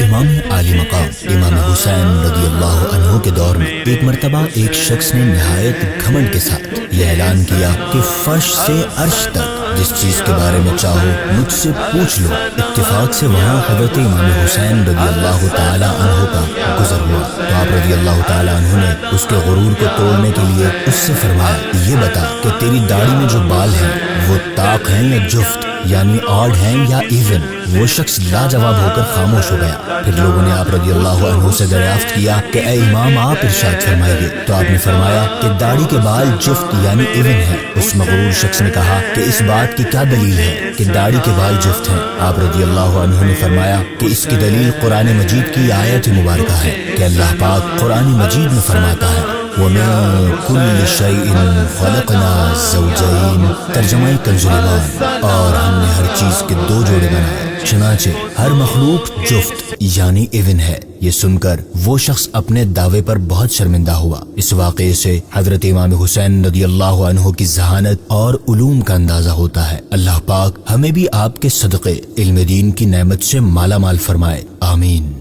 امام عالی مقام امام حسین رضی اللہ عنہ کے دور میں ایک مرتبہ ایک شخص نے نہایت گھمنڈ کے ساتھ یہ اعلان کیا کہ فرش سے عرش تک جس چیز کے بارے میں چاہو مجھ سے پوچھ لو۔ اتفاق سے وہاں حضرت امام حسین رضی اللہ تعالی عنہ کا گزر ہوا تو آپ رضی اللہ تعالی عنہ نے اس کے غرور کو توڑنے کے لیے اس سے فرمایا، یہ بتا کہ تیری داڑھی میں جو بال ہیں وہ طاق ہیں یا جفت، یعنی آڈ ہیں یا ایون؟ وہ شخص لاجواب ہو کر خاموش ہو گیا۔ پھر لوگوں نے آپ رضی اللہ عنہ سے دریافت کیا کہ اے امام آپ ارشاد فرمائیے، تو آپ نے فرمایا کہ داڑھی کے بال جفت یعنی ایون ہیں۔ اس مغرور شخص نے کہا کہ اس بات کی کیا دلیل ہے کہ داڑھی کے بال جفت ہیں؟ آپ رضی اللہ عنہ نے فرمایا کہ اس کی دلیل قرآن مجید کی آیت مبارکہ ہے کہ اللہ پاک قرآن مجید میں فرماتا ہے وَمِن كُلِّ شَيْءٍ خَلَقْنَا زَوْجَيْنِ، ترجمہ کنز الایمان، اور ہم نے ہر چیز کے دو جوڑے بنائے، چنانچہ ہر مخلوق جفت یعنی ایون ہے۔ یہ سن کر وہ شخص اپنے دعوے پر بہت شرمندہ ہوا۔ اس واقعے سے حضرت امام حسین رضی اللہ عنہ کی ذہانت اور علوم کا اندازہ ہوتا ہے۔ اللہ پاک ہمیں بھی آپ کے صدقے علم دین کی نعمت سے مالا مال فرمائے، آمین۔